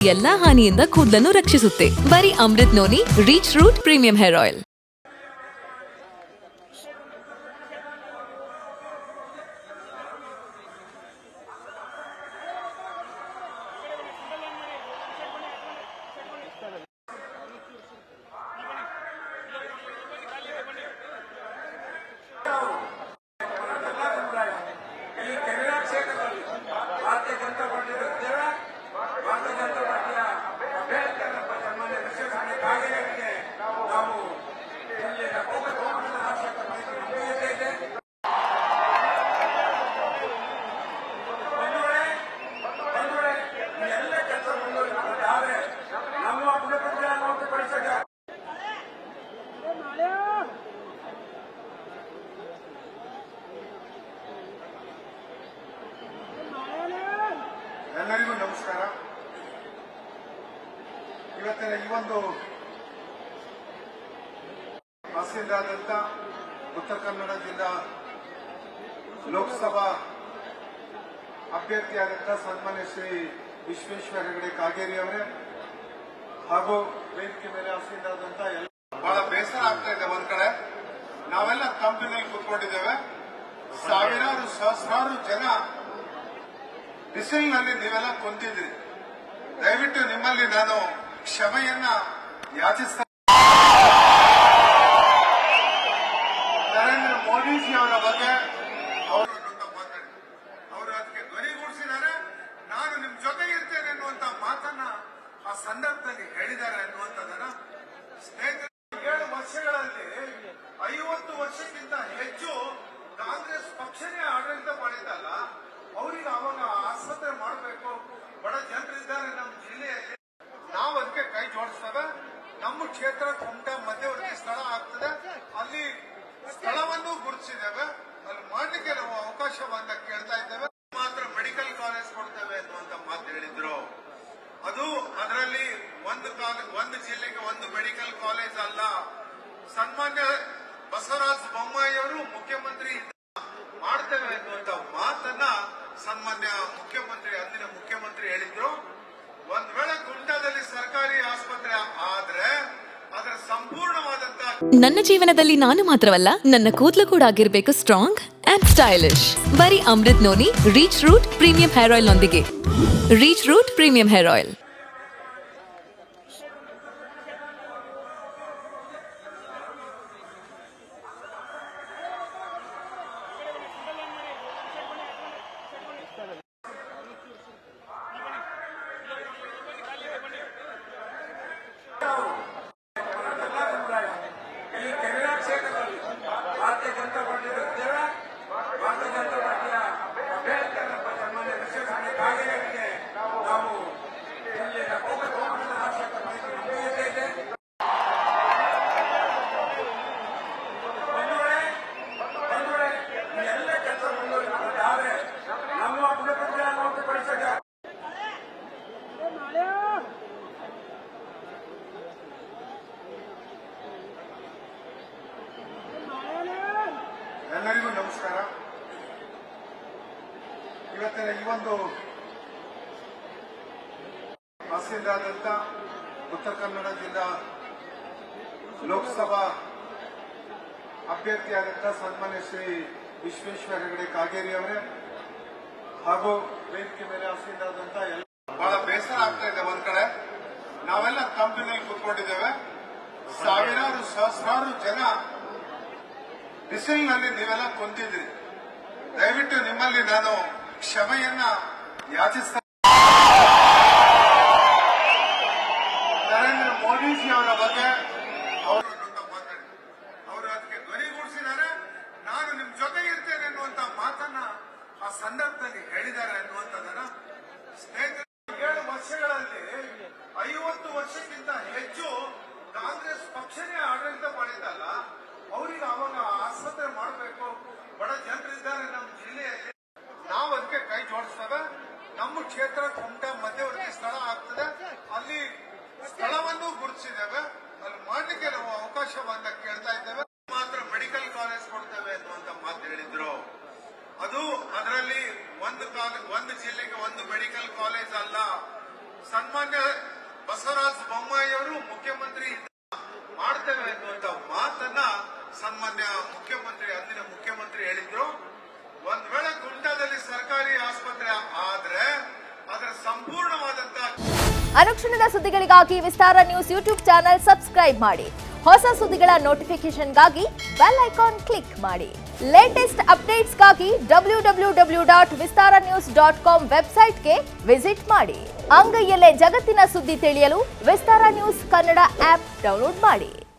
ಎಲ್ಲಾ ಹಾನಿಯಿಂದ ಕೂದಲನ್ನು ರಕ್ಷಿಸುತ್ತೆ. ಬರೀ Amrit noni reach root premium hair oil. ಎಲ್ಲರಿಗೂ ನಮಸ್ಕಾರ. ಇವತ್ತಿನ ಈ ಒಂದು ತಹಸೀಲ್ದಾರಾದಂಥ ಉತ್ತರ ಕನ್ನಡ ಜಿಲ್ಲಾ ಲೋಕಸಭಾ ಅಭ್ಯರ್ಥಿಯಾದಂಥ ಸನ್ಮಾನ್ಯ ಶ್ರೀ ವಿಶ್ವೇಶ್ವರ ಹೆಗಡೆ ಕಾಗೇರಿ ಅವರೇ ಹಾಗೂ ವೇದಿಕೆ ಮೇಲೆ ತಹಸೀಲ್ದಾರಾದಂಥ ಬಹಳ ಬೇಸರ ಆಗ್ತಾ ಇದೆ. ಒಂದ್ ಕಡೆ ನಾವೆಲ್ಲ ಕಂಪನಿಯಲ್ಲಿ ಕೂತ್ಕೊಂಡಿದ್ದೇವೆ, ಸಾವಿರಾರು ಸಹಸ್ರಾರು ಜನ ಬಿಸಿಲಿನಲ್ಲಿ ನೀವೆಲ್ಲ ಕುಂತಿದ್ರಿ. ದಯವಿಟ್ಟು ನಿಮ್ಮಲ್ಲಿ ನಾನು ಕ್ಷಮೆಯನ್ನ ಯಾಚಿಸ್ತಾ ನರೇಂದ್ರ ಮೋದಿಜಿ ಅವರ ಬಗ್ಗೆ ಅವರು ಮಾತಾಡಿ ಅವರು ಅದಕ್ಕೆ ಧ್ವನಿಗೂಡಿಸಿದ್ದಾರೆ. ನಾನು ನಿಮ್ ಜೊತೆ ಇರ್ತೇನೆ ಅನ್ನುವಂತ ಮಾತನ್ನ ಆ ಸಂದರ್ಭದಲ್ಲಿ ಹೇಳಿದ್ದಾರೆ ಅನ್ನುವಂಥದ್ದನ್ನ ಸ್ನೇಹಿತರೆ, 7 ವರ್ಷಗಳಲ್ಲಿ 50 ವರ್ಷಕ್ಕಿಂತ ಹೆಚ್ಚು ಕಾಂಗ್ರೆಸ್ ಪಕ್ಷನೇ ಆಡಳಿತ ಮಾಡಿದ್ದಲ್ಲ. ಅವರಿಗೆ ಅವಾಗ ಆಸ್ಪತ್ರೆ ಮಾಡಬೇಕು, ಬಡ ಜನರಿದ್ದಾರೆ ನಮ್ಮ ಜಿಲ್ಲೆಯಲ್ಲಿ. ನಾವು ಅದಕ್ಕೆ ಕೈ ಜೋಡಿಸ್ತೇವೆ. ನಮ್ಮ ಕ್ಷೇತ್ರ ಕುಮಟಾ ಮಧ್ಯವರ್ತಿ ಸ್ಥಳ ಆಗ್ತದೆ, ಅಲ್ಲಿ ಸ್ಥಳವನ್ನು ಗುರುತಿಸಿದ್ದೇವೆ. ಅಲ್ಲಿ ಮಾಡಲಿಕ್ಕೆ ನಾವು ಅವಕಾಶವನ್ನ ಕೇಳ್ತಾ ಇದ್ದೇವೆ. ಮಾತ್ರ ಮೆಡಿಕಲ್ ಕಾಲೇಜ್ ಕೊಡ್ತೇವೆ ಅನ್ನುವಂತ ಮಾತು ಹೇಳಿದ್ರು. ಅದು ಅದರಲ್ಲಿ ಒಂದು ಜಿಲ್ಲೆಗೆ ಒಂದು ಮೆಡಿಕಲ್ ಕಾಲೇಜ್ ಅಲ್ಲ. ಸನ್ಮಾನ್ಯ ಬಸವರಾಜ ಬೊಮ್ಮಾಯಿ ಅವರು ಮುಖ್ಯಮಂತ್ರಿ ಮಾಡ್ತೇವೆ ಅನ್ನುವಂತ ಮಾತನ್ನ ಸನ್ಮಾನ್ಯ ಮುಖ್ಯಮಂತ್ರಿ ಅಂದಿನ ಮುಖ್ಯಮಂತ್ರಿ ಹೇಳಿದ್ರು. ಒಂದ್ ವೇಳೆ ಕುಮಟಾದಲ್ಲಿ ಸರ್ಕಾರಿ ಆಸ್ಪತ್ರೆ ಆದ್ರೆ ಅದರ ಸಂಪೂರ್ಣವಾದಂತ ನನ್ನ ಜೀವನದಲ್ಲಿ ನಾನು ಮಾತ್ರವಲ್ಲ, ನನ್ನ ಕೂದಲು ಕೂಡ ಆಗಿರ್ಬೇಕು ಸ್ಟ್ರಾಂಗ್ ಅಂಡ್ ಸ್ಟೈಲಿಶ್. ಬರೀ Amrit noni reach root premium hair oil ನೊಂದಿಗೆ. Reach root premium hair oil. ಎಲ್ಲರಿಗೂ ನಮಸ್ಕಾರ. ಇವತ್ತಿನ ಈ ಒಂದು ತಹಸೀಲ್ದಾರಾದಂಥ ಉತ್ತರ ಕನ್ನಡ ಜಿಲ್ಲಾ ಲೋಕಸಭಾ ಅಭ್ಯರ್ಥಿಯಾದಂಥ ಸನ್ಮಾನ್ಯ ಶ್ರೀ ವಿಶ್ವೇಶ್ವರ ಹೆಗಡೆ ಕಾಗೇರಿ ಅವರೇ ಹಾಗೂ ವೇದಿಕೆ ಮೇಲೆ ತಹಸೀಲ್ದಾರಾದಂಥ ಬಹಳ ಬೇಸರ ಆಗ್ತಾ ಇದೆ. ಒಂದ್ ಕಡೆ ನಾವೆಲ್ಲ ಕಂಪನಿಯಲ್ಲಿ ಕೂತ್ಕೊಂಡಿದ್ದೇವೆ, ಸಾವಿರಾರು ಸಹಸ್ರಾರು ಜನ ಬಿಸಿಲಿನಲ್ಲಿ ನೀವೆಲ್ಲ ಕುಂತಿದ್ರಿ. ದಯವಿಟ್ಟು ನಿಮ್ಮಲ್ಲಿ ನಾನು ಕ್ಷಮೆಯನ್ನ ಯಾಚಿಸ್ತಾ ನರೇಂದ್ರ ಮೋದಿಜಿ ಅವರ ಬಗ್ಗೆ ಅವರು ಮಾತಾಡಿ ಅವರು ಅದಕ್ಕೆ ಧ್ವನಿಗೂಡಿಸಿದ್ದಾರೆ. ನಾನು ನಿಮ್ ಜೊತೆ ಇರ್ತೇನೆ ಅನ್ನುವಂತ ಮಾತನ್ನ ಆ ಸಂದರ್ಭದಲ್ಲಿ ಹೇಳಿದ್ದಾರೆ ಅನ್ನುವಂಥದ್ದನ್ನ ಸ್ನೇಹಿತರೆ, 7 ವರ್ಷಗಳಲ್ಲಿ 50 ವರ್ಷಕ್ಕಿಂತ ಹೆಚ್ಚು ಕಾಂಗ್ರೆಸ್ ಪಕ್ಷನೇ ಆಡಳಿತ ಮಾಡಿದ್ದಲ್ಲ. ಅವರಿಗೆ ಅವಾಗ ಆಸ್ಪತ್ರೆ ಮಾಡಬೇಕು, ಬಡ ಜನರಿದ್ದಾರೆ ನಮ್ಮ ಜಿಲ್ಲೆಯಲ್ಲಿ. ನಾವು ಅದಕ್ಕೆ ಕೈ ಜೋಡಿಸ್ತೇವೆ. ನಮ್ಮ ಕ್ಷೇತ್ರ ಕುಮಟಾ ಮಧ್ಯವರ್ತಿ ಸ್ಥಳ ಆಗ್ತದೆ, ಅಲ್ಲಿ ಸ್ಥಳವನ್ನು ಗುರುತಿಸಿದ್ದೇವೆ. ಅಲ್ಲಿ ಮಾಡಲಿಕ್ಕೆ ನಾವು ಅವಕಾಶವನ್ನ ಕೇಳ್ತಾ ಇದ್ದೇವೆ. ಮಾತ್ರ ಮೆಡಿಕಲ್ ಕಾಲೇಜ್ ಕೊಡ್ತೇವೆ ಅನ್ನುವಂತ ಮಾತು ಹೇಳಿದ್ರು. ಅದು ಅದರಲ್ಲಿ ಒಂದು ಜಿಲ್ಲೆಗೆ ಒಂದು ಮೆಡಿಕಲ್ ಕಾಲೇಜ್ ಅಲ್ಲ. ಸನ್ಮಾನ್ಯ ಬಸವರಾಜ ಬೊಮ್ಮಾಯಿ ಅವರು ಮುಖ್ಯಮಂತ್ರಿ ಮಾಡ್ತೇವೆ ಅನ್ನುವಂತ ಮಾತನ್ನ ಸನ್ಮಾನ್ಯ ಮುಖ್ಯಮಂತ್ರಿ ಅಂದಿನ ಮುಖ್ಯಮಂತ್ರಿ ಹೇಳಿದ್ರು. ಒಂದ್ ವೇಳೆ ಕುಮಟಾದಲ್ಲಿ ಸರ್ಕಾರಿ ಆಸ್ಪತ್ರೆ ಆದ್ರೆ ಅದರ ಸಂಪೂರ್ಣವಾದಂತ ಅನುಕ್ಷಣದ ಸುದ್ದಿಗಳಿಗಾಗಿ ವಿಸ್ತಾರ ನ್ಯೂಸ್ ಯೂಟ್ಯೂಬ್ ಚಾನೆಲ್ ಸಬ್ಸ್ಕ್ರೈಬ್ ಮಾಡಿ. ಹೊಸ ಸುದ್ದಿಗಳ ನೋಟಿಫಿಕೇಶನ್ಗಾಗಿ ಬೆಲ್ ಐಕಾನ್ ಕ್ಲಿಕ್ ಮಾಡಿ. ಲೇಟೆಸ್ಟ್ ಅಪ್ಡೇಟ್ಸ್ಗಾಗಿ www.vistaranews.com ವೆಬ್ಸೈಟ್ಗೆ ವಿಸಿಟ್ ಮಾಡಿ. ಅಂಗೈಯಲ್ಲೇ ಜಗತ್ತಿನ ಸುದ್ದಿ ತಿಳಿಯಲು ವಿಸ್ತಾರ ನ್ಯೂಸ್ ಕನ್ನಡ ಆಪ್ ಡೌನ್ಲೋಡ್ ಮಾಡಿ.